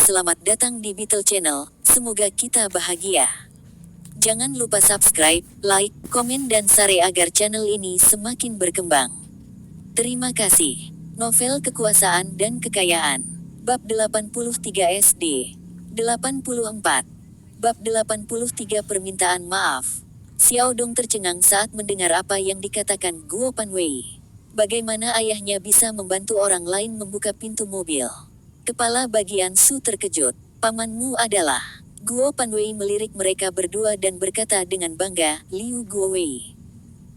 selamat datang di Beetle Channel, semoga kita bahagia. Jangan lupa subscribe, like, komen dan share agar channel ini semakin berkembang. Terima kasih. Novel Kekuasaan dan Kekayaan. Bab 83 SD. 84. Bab 83 Permintaan Maaf. Xiao Dong tercengang saat mendengar apa yang dikatakan Guo Panwei. Bagaimana ayahnya bisa membantu orang lain membuka pintu mobil? Kepala bagian Su terkejut. Pamanmu adalah... Guo Panwei melirik mereka berdua dan berkata dengan bangga, Liu Guowei.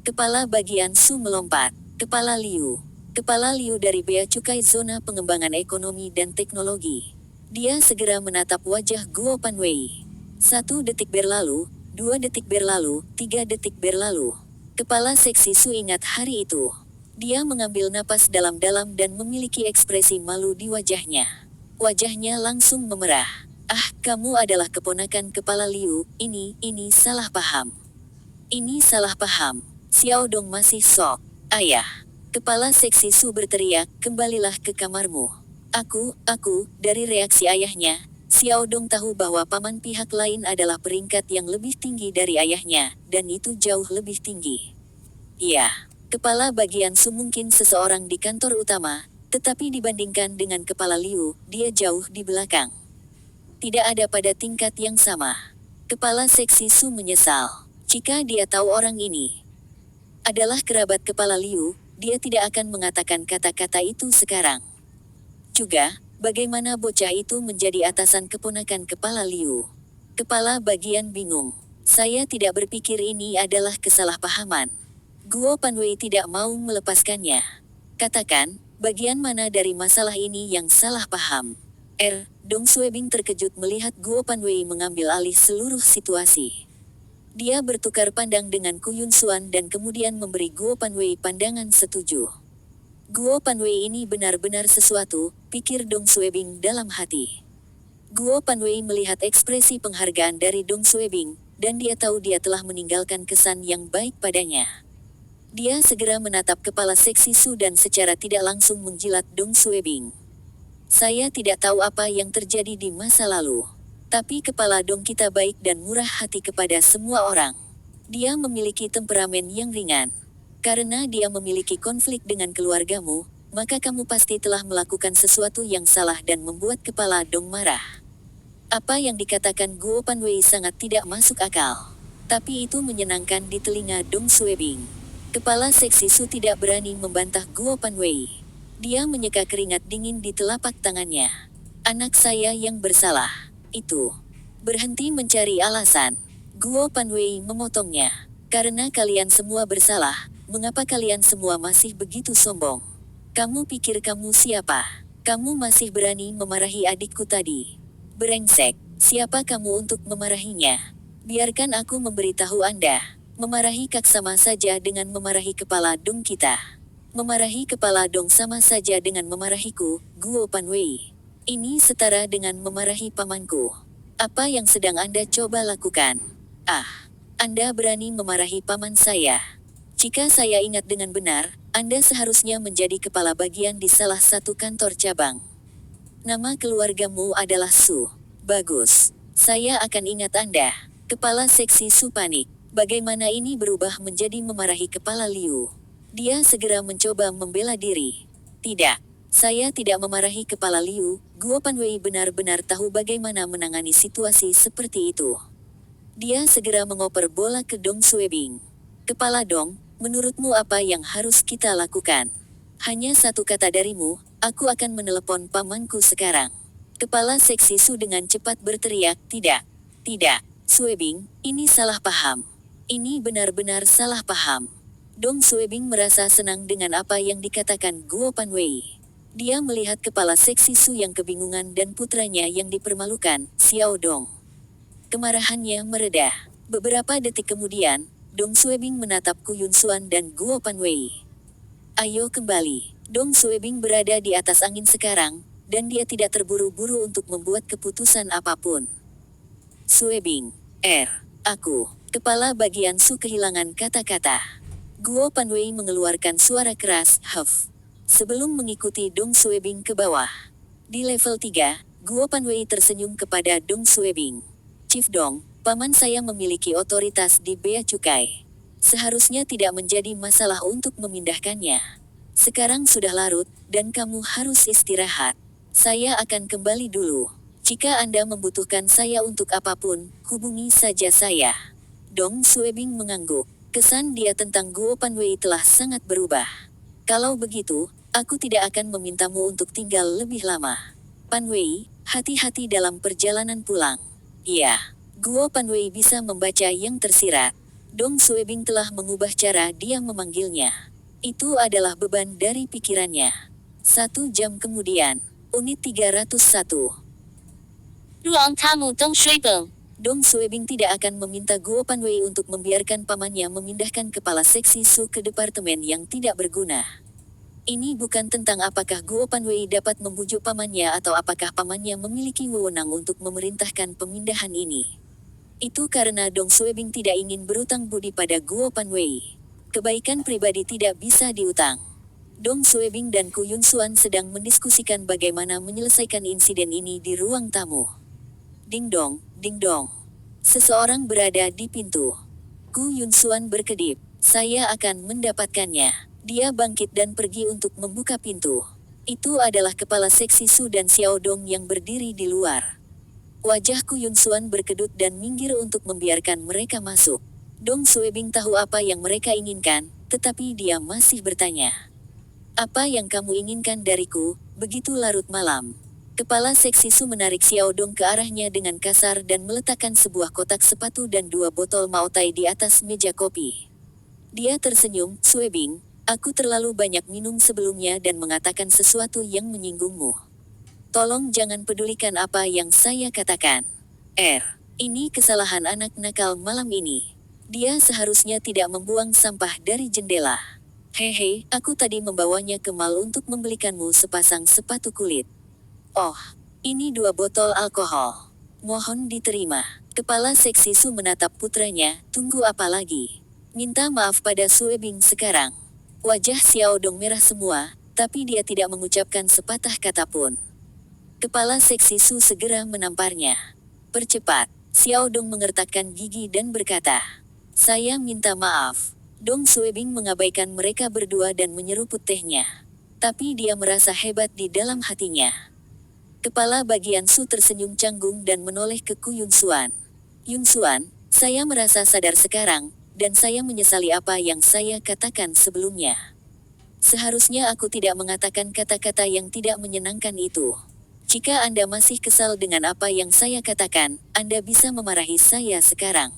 Kepala bagian Su melompat. Kepala Liu. Kepala Liu dari Bea Cukai Zona Pengembangan Ekonomi dan Teknologi. Dia segera menatap wajah Guo Panwei. 1 detik berlalu, 2 detik berlalu, 3 detik berlalu. Kepala seksi Su ingat hari itu. Dia mengambil napas dalam-dalam dan memiliki ekspresi malu di wajahnya. Wajahnya langsung memerah. Ah, kamu adalah keponakan kepala Liu, ini salah paham. Ini salah paham. Xiao Dong masih shock. Ayah. Kepala seksi Su berteriak, kembalilah ke kamarmu. Aku, dari reaksi ayahnya, Xiao Dong tahu bahwa paman pihak lain adalah peringkat yang lebih tinggi dari ayahnya, dan itu jauh lebih tinggi. Iya. Kepala bagian Su mungkin seseorang di kantor utama, tetapi dibandingkan dengan kepala Liu, dia jauh di belakang. Tidak ada pada tingkat yang sama. Kepala seksi Su menyesal. Jika dia tahu orang ini adalah kerabat kepala Liu, dia tidak akan mengatakan kata-kata itu sekarang. Juga, bagaimana bocah itu menjadi atasan keponakan kepala Liu? Kepala bagian bingung. Saya tidak berpikir ini adalah kesalahpahaman. Guo Panwei tidak mau melepaskannya. Katakan, bagian mana dari masalah ini yang salah paham? Dong Suebing terkejut melihat Guo Panwei mengambil alih seluruh situasi. Dia bertukar pandang dengan Ku Yun Xuan dan kemudian memberi Guo Panwei pandangan setuju. Guo Panwei ini benar-benar sesuatu, pikir Dong Suebing dalam hati. Guo Panwei melihat ekspresi penghargaan dari Dong Suebing, dan dia tahu dia telah meninggalkan kesan yang baik padanya. Dia segera menatap kepala seksi Su dan secara tidak langsung menjilat Dong Suebing. Saya tidak tahu apa yang terjadi di masa lalu. Tapi kepala Dong kita baik dan murah hati kepada semua orang. Dia memiliki temperamen yang ringan. Karena dia memiliki konflik dengan keluargamu, maka kamu pasti telah melakukan sesuatu yang salah dan membuat kepala Dong marah. Apa yang dikatakan Guo Panwei sangat tidak masuk akal. Tapi itu menyenangkan di telinga Dong Suebing. Kepala seksi Su tidak berani membantah Guo Panwei. Dia menyeka keringat dingin di telapak tangannya. Anak saya yang bersalah. Itu. Berhenti mencari alasan. Guo Panwei memotongnya. Karena kalian semua bersalah, mengapa kalian semua masih begitu sombong? Kamu pikir kamu siapa? Kamu masih berani memarahi adikku tadi. Brengsek, siapa kamu untuk memarahinya? Biarkan aku memberitahu Anda. Memarahi Kak sama saja dengan memarahi kepala Dong kita. Memarahi kepala Dong sama saja dengan memarahiku, Guo Panwei. Ini setara dengan memarahi pamanku. Apa yang sedang Anda coba lakukan? Ah, Anda berani memarahi paman saya. Jika saya ingat dengan benar, Anda seharusnya menjadi kepala bagian di salah satu kantor cabang. Nama keluargamu adalah Su. Bagus. Saya akan ingat Anda. Kepala seksi Su panik. Bagaimana ini berubah menjadi memarahi kepala Liu? Dia segera mencoba membela diri. Tidak, saya tidak memarahi kepala Liu. Guo Panwei benar-benar tahu bagaimana menangani situasi seperti itu. Dia segera mengoper bola ke Dong Suebing. Kepala Dong, menurutmu apa yang harus kita lakukan? Hanya satu kata darimu, aku akan menelepon pamanku sekarang. Kepala seksi Su dengan cepat berteriak, tidak, Suebing, ini salah paham. Ini benar-benar salah paham. Dong Suebing merasa senang dengan apa yang dikatakan Guo Panwei. Dia melihat kepala seksi Su yang kebingungan dan putranya yang dipermalukan, Xiao Dong. Kemarahannya mereda. Beberapa detik kemudian, Dong Suebing menatap Ku Yun Xuan dan Guo Panwei. Ayo kembali. Dong Suebing berada di atas angin sekarang, dan dia tidak terburu-buru untuk membuat keputusan apapun. Suebing, aku. Kepala bagian Su kehilangan kata-kata. Guo Panwei mengeluarkan suara keras, huff. Sebelum mengikuti Dong Suebing ke bawah. Di level 3, Guo Panwei tersenyum kepada Dong Suebing. Chief Dong, paman saya memiliki otoritas di bea cukai. Seharusnya tidak menjadi masalah untuk memindahkannya. Sekarang sudah larut, dan kamu harus istirahat. Saya akan kembali dulu. Jika Anda membutuhkan saya untuk apapun, hubungi saja saya. Dong Suebing mengangguk. Kesan dia tentang Guo Panwei telah sangat berubah. Kalau begitu, aku tidak akan memintamu untuk tinggal lebih lama. Panwei, hati-hati dalam perjalanan pulang. Iya, Guo Panwei bisa membaca yang tersirat. Dong Suebing telah mengubah cara dia memanggilnya. Itu adalah beban dari pikirannya. 1 jam kemudian, unit 301. Ruang tamu Dong Suebing. Dong Suebing tidak akan meminta Guo Panwei untuk membiarkan pamannya memindahkan kepala seksi Su ke departemen yang tidak berguna. Ini bukan tentang apakah Guo Panwei dapat membujuk pamannya atau apakah pamannya memiliki wewenang untuk memerintahkan pemindahan ini. Itu karena Dong Suebing tidak ingin berutang budi pada Guo Panwei. Kebaikan pribadi tidak bisa diutang. Dong Suebing dan Ku Yunsuan sedang mendiskusikan bagaimana menyelesaikan insiden ini di ruang tamu. Ding dong, ding dong. Seseorang berada di pintu. Ku Yunsuan berkedip. Saya akan mendapatkannya. Dia bangkit dan pergi untuk membuka pintu. Itu adalah kepala seksi Su dan Xiao Dong yang berdiri di luar. Wajah Ku Yunsuan berkedut dan minggir untuk membiarkan mereka masuk. Dong Suebing tahu apa yang mereka inginkan, tetapi dia masih bertanya. Apa yang kamu inginkan dariku, begitu larut malam? Kepala seksi Su menarik Xiao Dong ke arahnya dengan kasar dan meletakkan sebuah kotak sepatu dan 2 botol Maotai di atas meja kopi. Dia tersenyum, Suebing, aku terlalu banyak minum sebelumnya dan mengatakan sesuatu yang menyinggungmu. Tolong jangan pedulikan apa yang saya katakan. Ini kesalahan anak nakal malam ini. Dia seharusnya tidak membuang sampah dari jendela. Hehe, aku tadi membawanya ke mall untuk membelikanmu sepasang sepatu kulit. Oh, ini 2 botol alkohol. Mohon diterima. Kepala seksi Su menatap putranya, tunggu apa lagi? Minta maaf pada Suebing sekarang. Wajah Xiao Dong merah semua, tapi dia tidak mengucapkan sepatah kata pun. Kepala seksi Su segera menamparnya. Percepat. Xiao Dong mengertakkan gigi dan berkata, saya minta maaf. Dong Suebing mengabaikan mereka berdua dan menyeruput tehnya. Tapi dia merasa hebat di dalam hatinya. Kepala bagian Su tersenyum canggung dan menoleh ke Ku Yunsuan. Yunsuan, saya merasa sadar sekarang, dan saya menyesali apa yang saya katakan sebelumnya. Seharusnya aku tidak mengatakan kata-kata yang tidak menyenangkan itu. Jika Anda masih kesal dengan apa yang saya katakan, Anda bisa memarahi saya sekarang.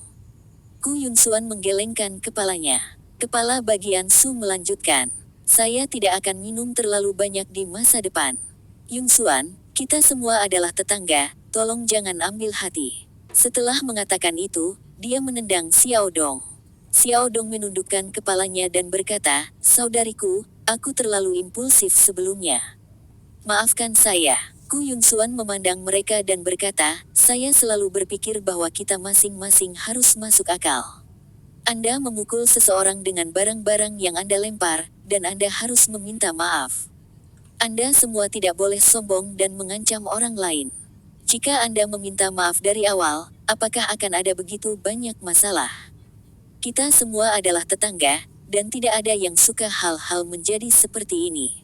Ku Yunsuan menggelengkan kepalanya. Kepala bagian Su melanjutkan. Saya tidak akan minum terlalu banyak di masa depan. Yunsuan, kita semua adalah tetangga, tolong jangan ambil hati. Setelah mengatakan itu, dia menendang Xiao Dong. Xiao Dong menundukkan kepalanya dan berkata, saudariku, aku terlalu impulsif sebelumnya. Maafkan saya. Ku Yunsuan memandang mereka dan berkata, saya selalu berpikir bahwa kita masing-masing harus masuk akal. Anda memukul seseorang dengan barang-barang yang Anda lempar, dan Anda harus meminta maaf. Anda semua tidak boleh sombong dan mengancam orang lain. Jika Anda meminta maaf dari awal, apakah akan ada begitu banyak masalah? Kita semua adalah tetangga, dan tidak ada yang suka hal-hal menjadi seperti ini.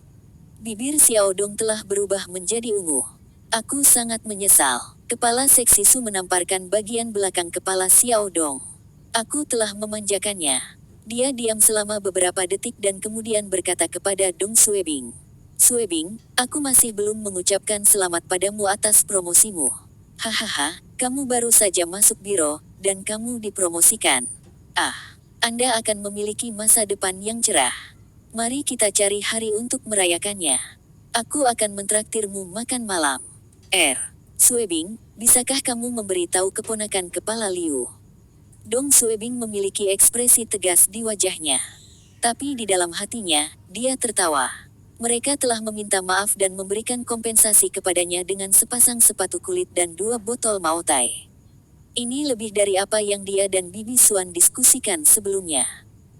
Bibir Xiao Dong telah berubah menjadi ungu. Aku sangat menyesal. Kepala seksi Su menamparkan bagian belakang kepala Xiao Dong. Aku telah memanjakannya. Dia diam selama beberapa detik dan kemudian berkata kepada Dong Suebing. Suebing, aku masih belum mengucapkan selamat padamu atas promosimu. Hahaha, kamu baru saja masuk biro, dan kamu dipromosikan. Anda akan memiliki masa depan yang cerah. Mari kita cari hari untuk merayakannya. Aku akan mentraktirmu makan malam. Suebing, bisakah kamu memberitahu keponakan kepala Liu? Dong Suebing memiliki ekspresi tegas di wajahnya. Tapi di dalam hatinya, dia tertawa. Mereka telah meminta maaf dan memberikan kompensasi kepadanya dengan sepasang sepatu kulit dan 2 botol Maotai. Ini lebih dari apa yang dia dan Bibi Suan diskusikan sebelumnya.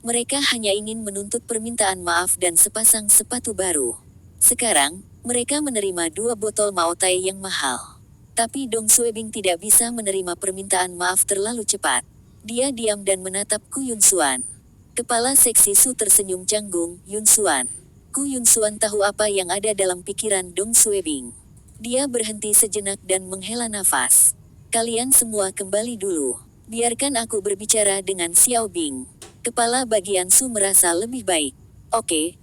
Mereka hanya ingin menuntut permintaan maaf dan sepasang sepatu baru. Sekarang, mereka menerima 2 botol Maotai yang mahal. Tapi Dong Suebing tidak bisa menerima permintaan maaf terlalu cepat. Dia diam dan menatap Ku Yun Xuan. Kepala seksi Su tersenyum canggung. Yun Xuan. Ku Yun Xuan tahu apa yang ada dalam pikiran Dong Suebing. Dia berhenti sejenak dan menghela nafas. Kalian semua kembali dulu. Biarkan aku berbicara dengan Xiao Bing. Kepala bagian Su merasa lebih baik. Oke.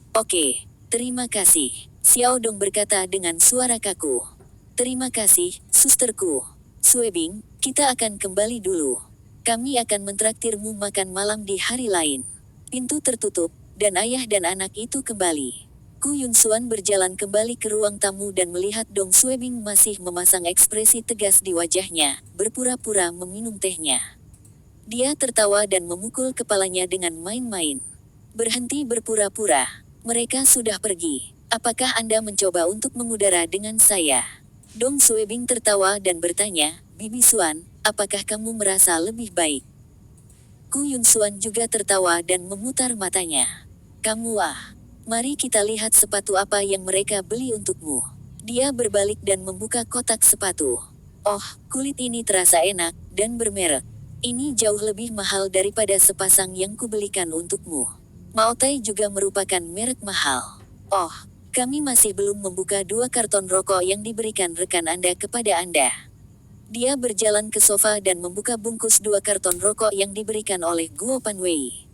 Terima kasih. Xiao Dong berkata dengan suara kaku. Terima kasih, susterku. Suebing, kita akan kembali dulu. Kami akan mentraktirmu makan malam di hari lain. Pintu tertutup, dan ayah dan anak itu kembali. Ku Yun Xuan berjalan kembali ke ruang tamu dan melihat Dong Suebing masih memasang ekspresi tegas di wajahnya, berpura-pura meminum tehnya. Dia tertawa dan memukul kepalanya dengan main-main. Berhenti berpura-pura. Mereka sudah pergi. Apakah Anda mencoba untuk mengudara dengan saya? Dong Suebing tertawa dan bertanya, Bibi Xuan, apakah kamu merasa lebih baik? Ku Yun Xuan juga tertawa dan memutar matanya. Kamu mari kita lihat sepatu apa yang mereka beli untukmu. Dia berbalik dan membuka kotak sepatu. Oh, kulit ini terasa enak, dan bermerek. Ini jauh lebih mahal daripada sepasang yang kubelikan untukmu. Maotai juga merupakan merek mahal. Oh, kami masih belum membuka 2 karton rokok yang diberikan rekan Anda kepada Anda. Dia berjalan ke sofa dan membuka bungkus 2 karton rokok yang diberikan oleh Guo Panwei.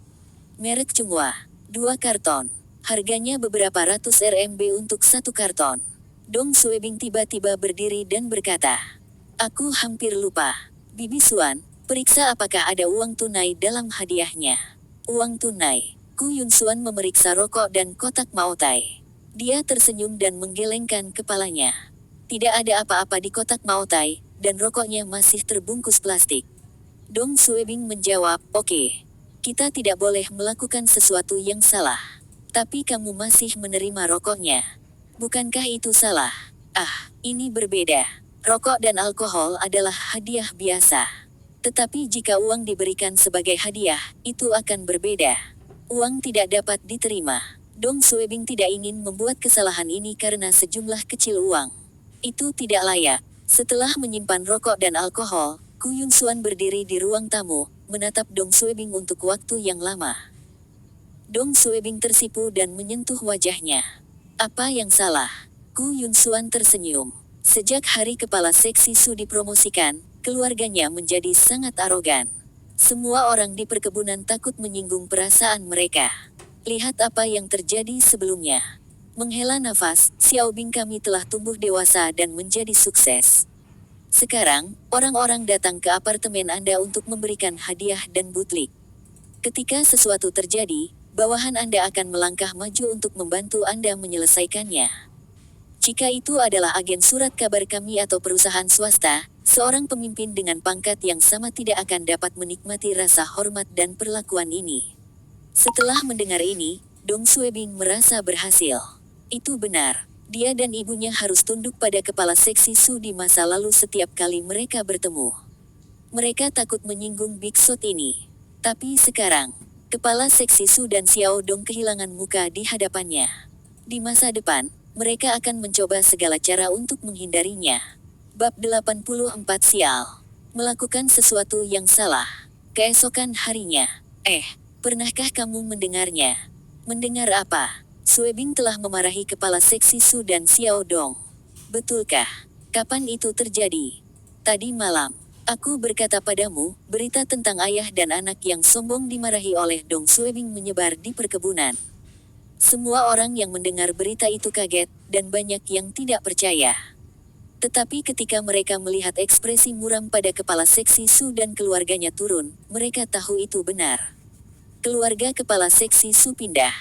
Merek Chunghwa, 2 karton. Harganya beberapa ratus RMB untuk 1 karton. Dong Suebing tiba-tiba berdiri dan berkata, Aku hampir lupa. Bibi Xuan, periksa apakah ada uang tunai dalam hadiahnya. Uang tunai. Ku Yun Xuan memeriksa rokok dan kotak Maotai. Dia tersenyum dan menggelengkan kepalanya. Tidak ada apa-apa di kotak Maotai, dan rokoknya masih terbungkus plastik. Dong Suebing menjawab, Oke. Kita tidak boleh melakukan sesuatu yang salah. Tapi kamu masih menerima rokoknya. Bukankah itu salah? Ini berbeda. Rokok dan alkohol adalah hadiah biasa. Tetapi jika uang diberikan sebagai hadiah, itu akan berbeda. Uang tidak dapat diterima. Dong Suebing tidak ingin membuat kesalahan ini karena sejumlah kecil uang. Itu tidak layak. Setelah menyimpan rokok dan alkohol, Ku Yun Xuan berdiri di ruang tamu, menatap Dong Suebing untuk waktu yang lama. Dong Suebing tersipu dan menyentuh wajahnya. Apa yang salah? Ku Yun Xuan tersenyum. Sejak hari kepala seksi Su dipromosikan, keluarganya menjadi sangat arogan. Semua orang di perkebunan takut menyinggung perasaan mereka. Lihat apa yang terjadi sebelumnya. Menghela nafas, Xiao Bing kami telah tumbuh dewasa dan menjadi sukses. Sekarang, orang-orang datang ke apartemen Anda untuk memberikan hadiah dan butlik. Ketika sesuatu terjadi, bawahan Anda akan melangkah maju untuk membantu Anda menyelesaikannya. Jika itu adalah agen surat kabar kami atau perusahaan swasta, seorang pemimpin dengan pangkat yang sama tidak akan dapat menikmati rasa hormat dan perlakuan ini. Setelah mendengar ini, Dong Suebing merasa berhasil. Itu benar. Dia dan ibunya harus tunduk pada kepala seksi Su di masa lalu setiap kali mereka bertemu. Mereka takut menyinggung Big Shot ini. Tapi sekarang, kepala seksi Su dan Xiao Dong kehilangan muka di hadapannya. Di masa depan, mereka akan mencoba segala cara untuk menghindarinya. Bab 84 Sial. Melakukan sesuatu yang salah. Keesokan harinya. Pernahkah kamu mendengarnya? Mendengar apa? Suebing telah memarahi kepala seksi Su dan Xiao Dong. Betulkah? Kapan itu terjadi? Tadi malam. Aku berkata padamu, berita tentang ayah dan anak yang sombong dimarahi oleh Dong Suebing menyebar di perkebunan. Semua orang yang mendengar berita itu kaget, dan banyak yang tidak percaya. Tetapi ketika mereka melihat ekspresi muram pada kepala seksi Su dan keluarganya turun, mereka tahu itu benar. Keluarga kepala seksi Su pindah.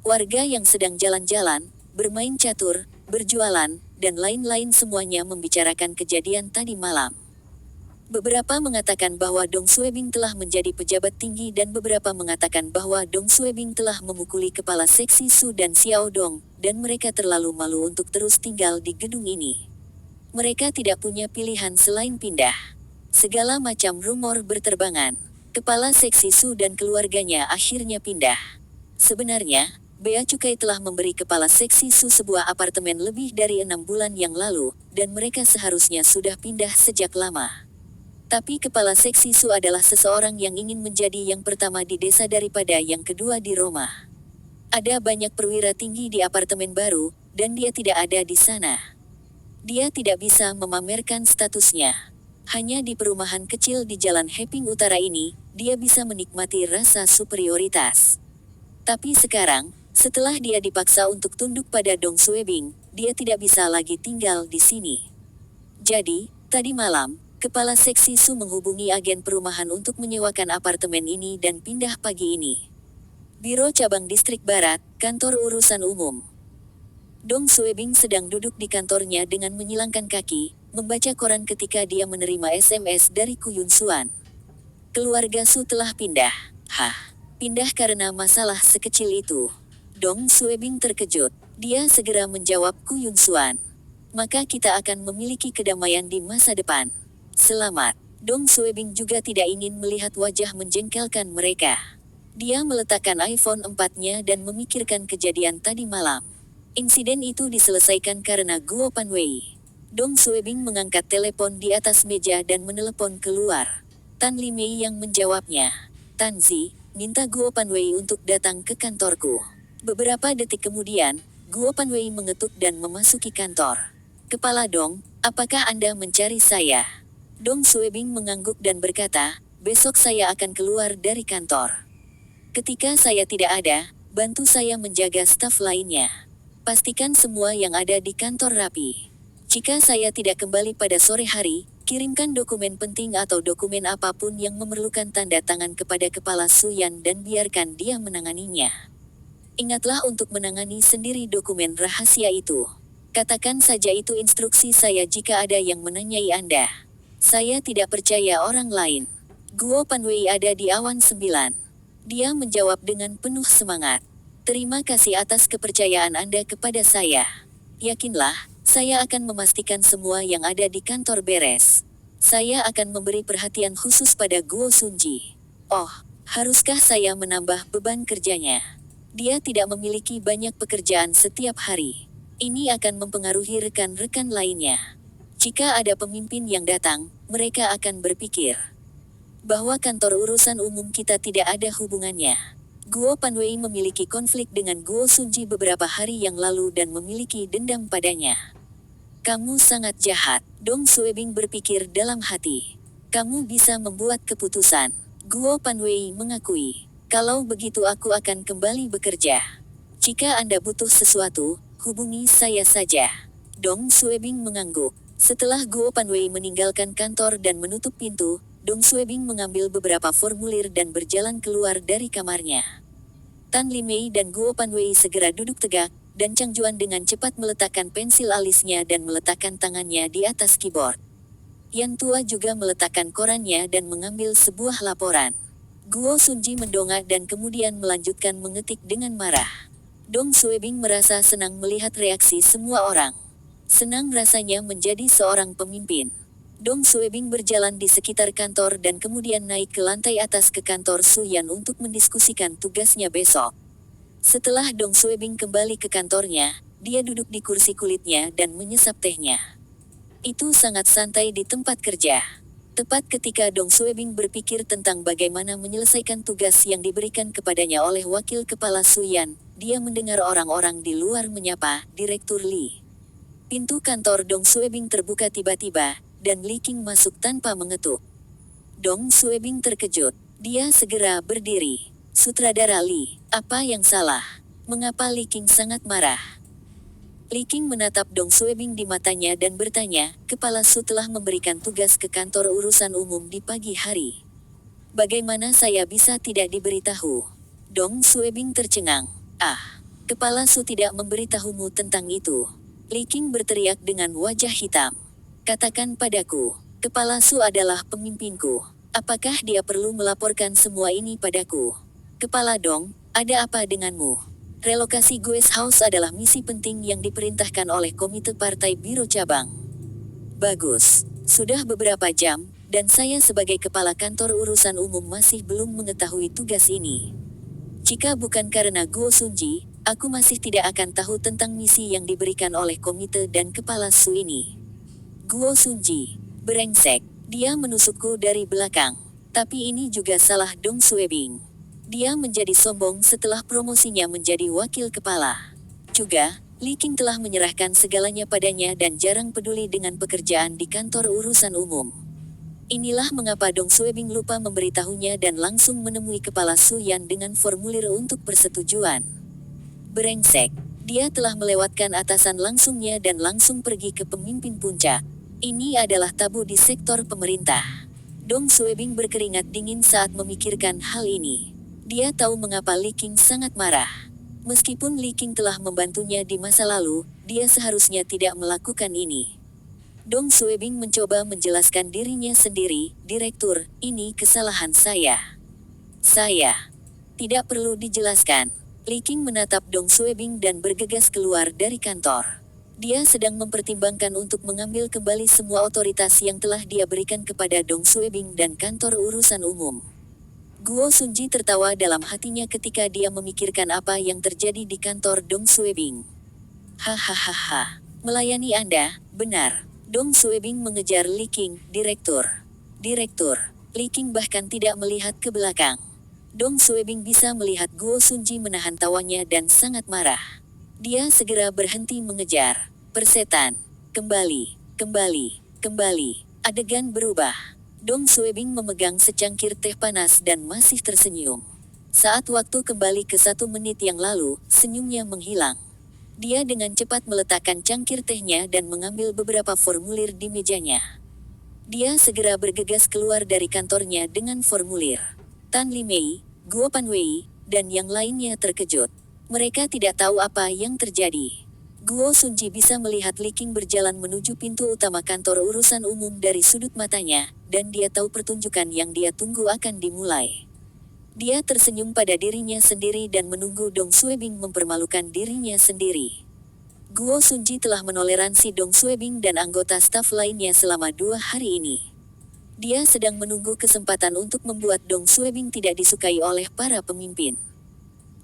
Warga yang sedang jalan-jalan, bermain catur, berjualan, dan lain-lain semuanya membicarakan kejadian tadi malam. Beberapa mengatakan bahwa Dong Suebing telah menjadi pejabat tinggi dan beberapa mengatakan bahwa Dong Suebing telah memukuli kepala seksi Su dan Xiao Dong, dan mereka terlalu malu untuk terus tinggal di gedung ini. Mereka tidak punya pilihan selain pindah. Segala macam rumor berterbangan. Kepala seksi Su dan keluarganya akhirnya pindah. Sebenarnya, Bea Cukai telah memberi Kepala Seksi Su sebuah apartemen lebih dari 6 bulan yang lalu, dan mereka seharusnya sudah pindah sejak lama. Tapi Kepala Seksi Su adalah seseorang yang ingin menjadi yang pertama di desa daripada yang kedua di Roma. Ada banyak perwira tinggi di apartemen baru, dan dia tidak ada di sana. Dia tidak bisa memamerkan statusnya. Hanya di perumahan kecil di Jalan Heping Utara ini, dia bisa menikmati rasa superioritas. Tapi sekarang, setelah dia dipaksa untuk tunduk pada Dong Suebing, dia tidak bisa lagi tinggal di sini. Jadi, tadi malam, Kepala Seksi Su menghubungi agen perumahan untuk menyewakan apartemen ini dan pindah pagi ini. Biro Cabang Distrik Barat, Kantor Urusan Umum. Dong Suebing sedang duduk di kantornya dengan menyilangkan kaki, membaca koran ketika dia menerima SMS dari Ku Yun Suan. Keluarga Su telah pindah. Hah? Pindah karena masalah sekecil itu? Dong Suebing terkejut. Dia segera menjawab Ku Yun Suan. Maka kita akan memiliki kedamaian di masa depan. Selamat. Dong Suebing juga tidak ingin melihat wajah menjengkelkan mereka. Dia meletakkan iPhone 4-nya dan memikirkan kejadian tadi malam. Insiden itu diselesaikan karena Guo Panwei. Dong Suebing mengangkat telepon di atas meja dan menelepon keluar. Tan Li Mei yang menjawabnya. Tan Zi, minta Guo Panwei untuk datang ke kantorku. Beberapa detik kemudian, Guo Panwei mengetuk dan memasuki kantor. Kepala Dong, apakah Anda mencari saya? Dong Suebing mengangguk dan berkata, besok saya akan keluar dari kantor. Ketika saya tidak ada, bantu saya menjaga staf lainnya. Pastikan semua yang ada di kantor rapi. Jika saya tidak kembali pada sore hari, kirimkan dokumen penting atau dokumen apapun yang memerlukan tanda tangan kepada Kepala Suyan dan biarkan dia menanganinya. Ingatlah untuk menangani sendiri dokumen rahasia itu. Katakan saja itu instruksi saya jika ada yang menanyai Anda. Saya tidak percaya orang lain. Guo Panwei ada di awan 9. Dia menjawab dengan penuh semangat. Terima kasih atas kepercayaan Anda kepada saya. Yakinlah, saya akan memastikan semua yang ada di kantor beres. Saya akan memberi perhatian khusus pada Guo Sunji. Oh, haruskah saya menambah beban kerjanya? Dia tidak memiliki banyak pekerjaan setiap hari. Ini akan mempengaruhi rekan-rekan lainnya. Jika ada pemimpin yang datang, mereka akan berpikir bahwa kantor urusan umum kita tidak ada hubungannya. Guo Panwei memiliki konflik dengan Guo Sunji beberapa hari yang lalu dan memiliki dendam padanya. Kamu sangat jahat, Dong Suebing berpikir dalam hati. Kamu bisa membuat keputusan. Guo Panwei mengakui. Kalau begitu aku akan kembali bekerja. Jika Anda butuh sesuatu, hubungi saya saja. Dong Suebing mengangguk. Setelah Guo Panwei meninggalkan kantor dan menutup pintu, Dong Suebing mengambil beberapa formulir dan berjalan keluar dari kamarnya. Tan Li Mei dan Guo Panwei segera duduk tegak, dan Chang Juan dengan cepat meletakkan pensil alisnya dan meletakkan tangannya di atas keyboard. Yang tua juga meletakkan korannya dan mengambil sebuah laporan. Guo Sunji mendongak dan kemudian melanjutkan mengetik dengan marah. Dong Suebing merasa senang melihat reaksi semua orang. Senang rasanya menjadi seorang pemimpin. Dong Suebing berjalan di sekitar kantor dan kemudian naik ke lantai atas ke kantor Suyan untuk mendiskusikan tugasnya besok. Setelah Dong Suebing kembali ke kantornya, dia duduk di kursi kulitnya dan menyesap tehnya. Itu sangat santai di tempat kerja. Tepat ketika Dong Suebing berpikir tentang bagaimana menyelesaikan tugas yang diberikan kepadanya oleh wakil kepala Suyan, dia mendengar orang-orang di luar menyapa, Direktur Li. Pintu kantor Dong Suebing terbuka tiba-tiba, dan Li King masuk tanpa mengetuk. Dong Suebing terkejut. Dia segera berdiri. Sutradara Li, apa yang salah? Mengapa Li King sangat marah? Li King menatap Dong Suebing di matanya dan bertanya, Kepala Su telah memberikan tugas ke kantor urusan umum di pagi hari. Bagaimana saya bisa tidak diberitahu? Dong Suebing tercengang. Ah, Kepala Su tidak memberitahumu tentang itu. Li King berteriak dengan wajah hitam. Katakan padaku, Kepala Su adalah pemimpinku. Apakah dia perlu melaporkan semua ini padaku? Kepala Dong, ada apa denganmu? Relokasi Guest House adalah misi penting yang diperintahkan oleh Komite Partai Biro Cabang. Bagus, sudah beberapa jam, dan saya sebagai kepala kantor urusan umum masih belum mengetahui tugas ini. Jika bukan karena Guo Sunji, Aku masih tidak akan tahu tentang misi yang diberikan oleh komite dan kepala Su ini. Guo Sunji, brengsek, dia menusukku dari belakang. Tapi ini juga salah Dong Suebing. Dia menjadi sombong setelah promosinya menjadi wakil kepala. Juga, Li Qing telah menyerahkan segalanya padanya dan jarang peduli dengan pekerjaan di kantor urusan umum. Inilah mengapa Dong Suebing lupa memberitahunya dan langsung menemui kepala Su Yan dengan formulir untuk persetujuan. Brengsek, dia telah melewatkan atasan langsungnya dan langsung pergi ke pemimpin puncak. Ini adalah tabu di sektor pemerintah. Dong Suebing berkeringat dingin saat memikirkan hal ini. Dia tahu mengapa Li Qing sangat marah. Meskipun Li Qing telah membantunya di masa lalu, dia seharusnya tidak melakukan ini. Dong Suebing mencoba menjelaskan dirinya sendiri, "Direktur, ini kesalahan saya. Saya tidak perlu dijelaskan." Li Qing menatap Dong Suebing dan bergegas keluar dari kantor. Dia sedang mempertimbangkan untuk mengambil kembali semua otoritas yang telah dia berikan kepada Dong Suebing dan kantor urusan umum. Guo Sunji tertawa dalam hatinya ketika dia memikirkan apa yang terjadi di kantor Dong Suebing. Hahaha, melayani Anda, benar. Dong Suebing mengejar Li Qing, "Direktur. Direktur." Li Qing bahkan tidak melihat ke belakang. Dong Suebing bisa melihat Guo Sunji menahan tawanya dan sangat marah. Dia segera berhenti mengejar. Persetan. Kembali, kembali, kembali. Adegan berubah. Dong Suebing memegang secangkir teh panas dan masih tersenyum. Saat waktu kembali ke 1 menit yang lalu, senyumnya menghilang. Dia dengan cepat meletakkan cangkir tehnya dan mengambil beberapa formulir di mejanya. Dia segera bergegas keluar dari kantornya dengan formulir. Tan Li Mei, Guo Panwei, dan yang lainnya terkejut. Mereka tidak tahu apa yang terjadi. Guo Sunji bisa melihat Li Qing berjalan menuju pintu utama kantor urusan umum dari sudut matanya, dan dia tahu pertunjukan yang dia tunggu akan dimulai. Dia tersenyum pada dirinya sendiri dan menunggu Dong Suebing mempermalukan dirinya sendiri. Guo Sunji telah menoleransi Dong Suebing dan anggota staf lainnya selama 2 hari ini. Dia sedang menunggu kesempatan untuk membuat Dong Suebing tidak disukai oleh para pemimpin.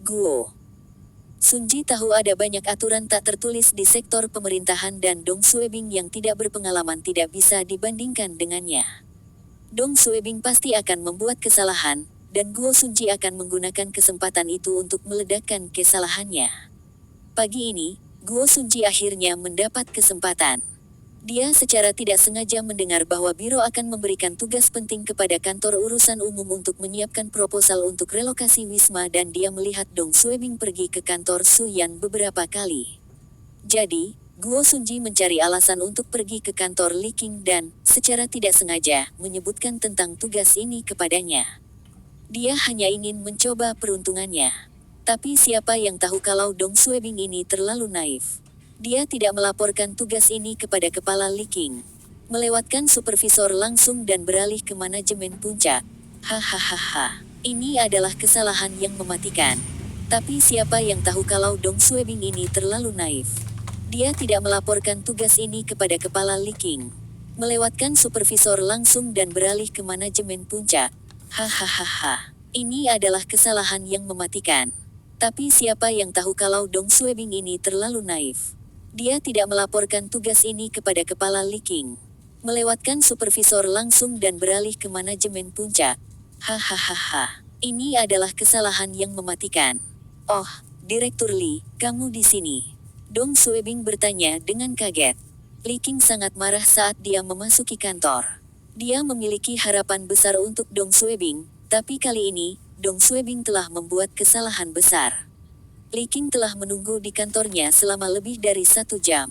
Guo Sunji tahu ada banyak aturan tak tertulis di sektor pemerintahan dan Dong Suebing yang tidak berpengalaman tidak bisa dibandingkan dengannya. Dong Suebing pasti akan membuat kesalahan, dan Guo Sunji akan menggunakan kesempatan itu untuk meledakkan kesalahannya. Pagi ini, Guo Sunji akhirnya mendapat kesempatan. Dia secara tidak sengaja mendengar bahwa biro akan memberikan tugas penting kepada kantor urusan umum untuk menyiapkan proposal untuk relokasi Wisma dan dia melihat Dong Suebing pergi ke kantor Su Yan beberapa kali. Jadi, Guo Sunji mencari alasan untuk pergi ke kantor Li Qing dan, secara tidak sengaja, menyebutkan tentang tugas ini kepadanya. Dia hanya ingin mencoba peruntungannya. Tapi siapa yang tahu kalau Dong Suebing ini terlalu naif. Dia tidak melaporkan tugas ini kepada kepala Li Qing. Melewatkan supervisor langsung dan beralih ke manajemen puncak. Hahaha. Ini adalah kesalahan yang mematikan. Tapi siapa yang tahu kalau Dong Suebing ini terlalu naif. Dia tidak melaporkan tugas ini kepada kepala Li Qing. Melewatkan supervisor langsung dan beralih ke manajemen puncak. Hahaha. Ini adalah kesalahan yang mematikan. Tapi siapa yang tahu kalau Dong Suebing ini terlalu naif. Dia tidak melaporkan tugas ini kepada kepala Li Qing. Melewatkan supervisor langsung dan beralih ke manajemen puncak. Hahaha. Ini adalah kesalahan yang mematikan. Oh, Direktur Li, kamu di sini. Dong Suebing bertanya dengan kaget. Li Qing sangat marah saat dia memasuki kantor. Dia memiliki harapan besar untuk Dong Suebing, tapi kali ini, Dong Suebing telah membuat kesalahan besar. Li Qing telah menunggu di kantornya selama lebih dari 1 jam.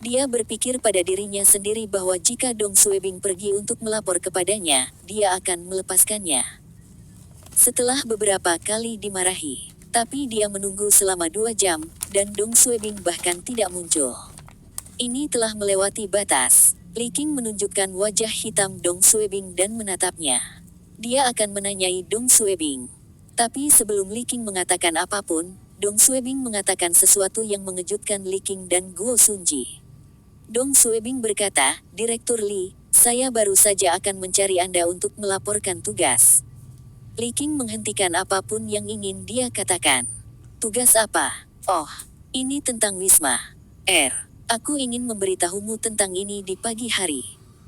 Dia berpikir pada dirinya sendiri bahwa jika Dong Suebing pergi untuk melapor kepadanya, dia akan melepaskannya. Setelah beberapa kali dimarahi, tapi dia menunggu selama 2 jam, dan Dong Suebing bahkan tidak muncul. Ini telah melewati batas. Li Qing menunjukkan wajah hitam Dong Suebing dan menatapnya. Dia akan menanyai Dong Suebing. Tapi sebelum Li Qing mengatakan apapun, Dong Suebing mengatakan sesuatu yang mengejutkan Li Qing dan Guo Sunji. Dong Suebing berkata, "Direktur Li, saya baru saja akan mencari Anda untuk melaporkan tugas." Li Qing menghentikan apapun yang ingin dia katakan. "Tugas apa?" Oh, ini tentang Wisma. Aku ingin memberitahumu tentang ini di pagi hari.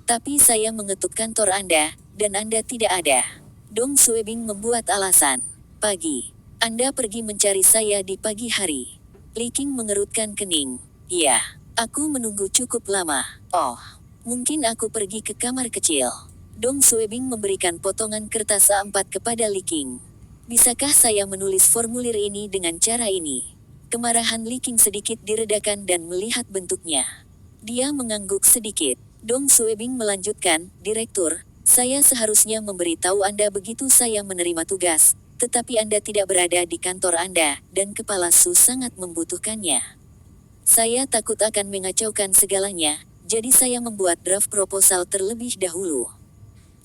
Tapi saya mengetuk kantor Anda, dan Anda tidak ada. Dong Suebing membuat alasan. Pagi. Anda pergi mencari saya di pagi hari. Li King mengerutkan kening. Ya, aku menunggu cukup lama. Oh, mungkin aku pergi ke kamar kecil. Dong Suebing memberikan potongan kertas A4 kepada Li King. Bisakah saya menulis formulir ini dengan cara ini? Kemarahan Li King sedikit diredakan dan melihat bentuknya. Dia mengangguk sedikit. Dong Suebing melanjutkan, Direktur, saya seharusnya memberitahu Anda begitu saya menerima tugas, tetapi Anda tidak berada di kantor Anda, dan Kepala Su sangat membutuhkannya. Saya takut akan mengacaukan segalanya, jadi saya membuat draft proposal terlebih dahulu.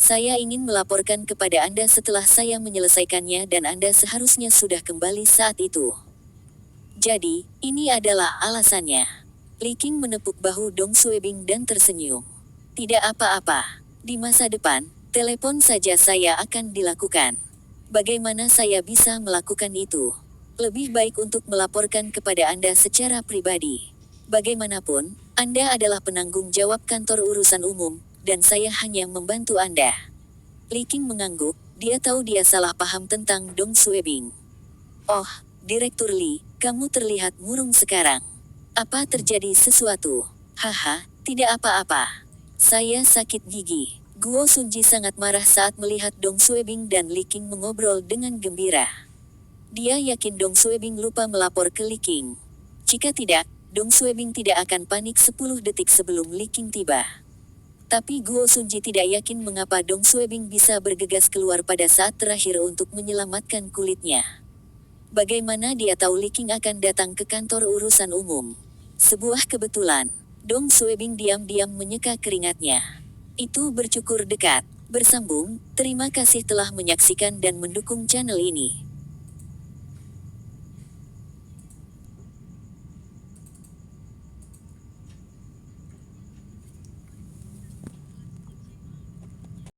Saya ingin melaporkan kepada Anda setelah saya menyelesaikannya dan Anda seharusnya sudah kembali saat itu. Jadi, ini adalah alasannya. Li King menepuk bahu Dong Suebing dan tersenyum. Tidak apa-apa. Di masa depan, telepon saja saya akan dilakukan. Bagaimana saya bisa melakukan itu? Lebih baik untuk melaporkan kepada Anda secara pribadi. Bagaimanapun, Anda adalah penanggung jawab kantor urusan umum, dan saya hanya membantu Anda. Li King mengangguk, dia tahu dia salah paham tentang Dong Suebing. Oh, Direktur Li, kamu terlihat murung sekarang. Apa terjadi sesuatu? Haha, tidak apa-apa. Saya sakit gigi. Guo Sunji sangat marah saat melihat Dong Suebing dan Li King mengobrol dengan gembira. Dia yakin Dong Suebing lupa melapor ke Li King. Jika tidak, Dong Suebing tidak akan panik 10 detik sebelum Li King tiba. Tapi Guo Sunji tidak yakin mengapa Dong Suebing bisa bergegas keluar pada saat terakhir untuk menyelamatkan kulitnya. Bagaimana dia tahu Li King akan datang ke kantor urusan umum? Sebuah kebetulan. Dong Suebing diam-diam menyeka keringatnya. Itu bercukur dekat. Bersambung, terima kasih telah menyaksikan dan mendukung channel ini.